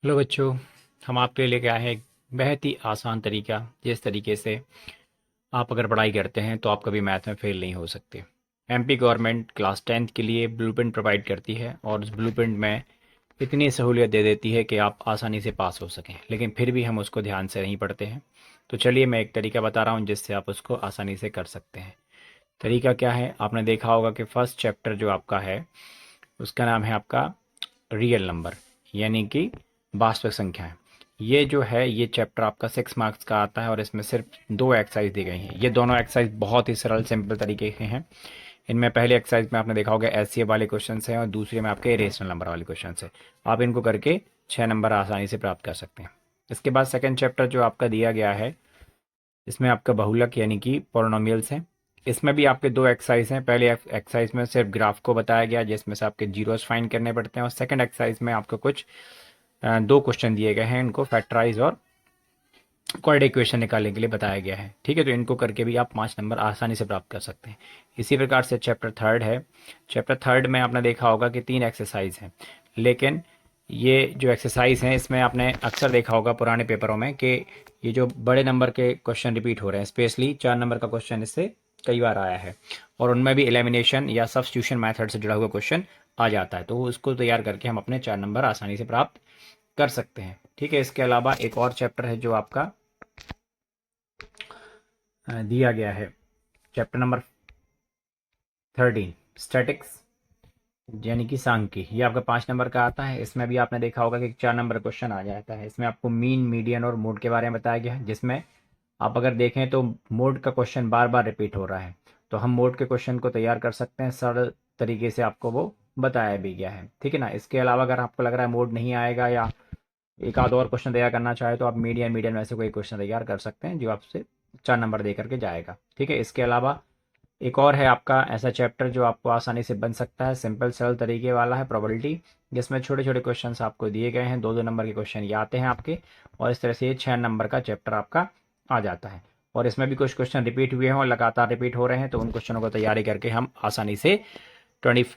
Hello बच्चों। हम आपके लिए लेके आए हैं एक बेहद ही आसान तरीका, जिस तरीके से आप अगर पढ़ाई करते हैं तो आप कभी मैथ में फेल नहीं हो सकते। एमपी गवर्नमेंट क्लास 10th के लिए ब्लूप्रिंट प्रोवाइड करती है और उस ब्लूप्रिंट में इतनी सहूलियत दे देती है कि आप आसानी से पास हो सकें, लेकिन फिर भी हम उसको ध्यान से नहीं पढ़ते हैं। तो चलिए मैं एक तरीका बता रहा हूँ जिससे आप उसको आसानी से कर सकते हैं। तरीका क्या है, आपने देखा होगा कि फर्स्ट चैप्टर जो आपका है उसका नाम है आपका रियल नंबर, यानी कि वास्तविक संख्याएं। ये जो है ये चैप्टर आपका 6 मार्क्स का आता है और इसमें सिर्फ 2 एक्सरसाइज दी गई हैं। ये दोनों एक्सरसाइज बहुत ही सरल सिंपल तरीके के हैं। इनमें पहले एक्सरसाइज में आपने देखा होगा एचसीएफ वाले क्वेश्चन हैं और दूसरे में आपके रेशनल नंबर वाले क्वेश्चन है। आप इनको करके 6 नंबर आसानी से प्राप्त कर सकते हैं। इसके बाद सेकेंड चैप्टर जो आपका दिया गया है, इसमें आपका बहुलक यानी कि पोलिनोमियल्स हैं। इसमें भी आपके 2 एक्सरसाइज हैं। पहले एक्सरसाइज में सिर्फ ग्राफ को बताया गया जिसमें से आपके जीरोस फाइंड करने पड़ते हैं, और सेकंड एक्सरसाइज में आपको कुछ 2 क्वेश्चन दिए गए हैं, इनको फैक्टराइज और क्वाड्रेटिक इक्वेशन निकालने के लिए बताया गया है। ठीक है, तो इनको करके भी आप 5 नंबर आसानी से प्राप्त कर सकते हैं। इसी प्रकार से चैप्टर थर्ड है। चैप्टर थर्ड में आपने देखा होगा कि 3 एक्सरसाइज हैं, लेकिन ये जो एक्सरसाइज हैं इसमें आपने अक्सर देखा होगा पुराने पेपरों में कि ये जो बड़े नंबर के क्वेश्चन रिपीट हो रहे हैं, स्पेशली 4 नंबर का क्वेश्चन इससे कई बार आया है, और उनमें भी एलिमिनेशन या सब्स्टिट्यूशन मेथड से जुड़ा हुआ क्वेश्चन आ जाता है। तो उसको तैयार करके हम अपने 4 नंबर आसानी से प्राप्त कर सकते हैं। ठीक है, इसके अलावा एक और चैप्टर है जो आपका दिया गया है, चैप्टर नंबर 13 स्टैटिक्स यानी कि सांख्यिकी। ये आपका 5 नंबर का आता है। इसमें भी आपने देखा होगा कि 4 नंबर क्वेश्चन आ जाता है। इसमें आपको मीन, मीडियन और मोड के बारे में बताया गया है, जिसमें आप अगर देखें तो मोड का क्वेश्चन बार बार रिपीट हो रहा है, तो हम मोड के क्वेश्चन को तैयार कर सकते हैं। सरल तरीके से आपको वो बताया भी गया है। ठीक है ना। इसके अलावा अगर आपको लग रहा है मोड नहीं आएगा या एक आध और क्वेश्चन तैयार करना चाहे तो आप मीडियन मीडियन में से कोई क्वेश्चन तैयार कर सकते हैं जो आपसे 4 नंबर दे करके जाएगा। ठीक है, इसके अलावा एक और है आपका ऐसा चैप्टर जो आपको आसानी से बन सकता है, सिंपल सरल तरीके वाला है, प्रोबेबिलिटी, जिसमें छोटे छोटे क्वेश्चंस आपको दिए गए हैं। 2-2 नंबर के क्वेश्चन ये आते हैं आपके, और इस तरह से ये 6 नंबर का चैप्टर आपका आ जाता है। और इसमें भी कुछ क्वेश्चन रिपीट हुए हैं और लगातार रिपीट हो रहे हैं, तो उन क्वेश्चनों को तैयारी करके हम आसानी से 20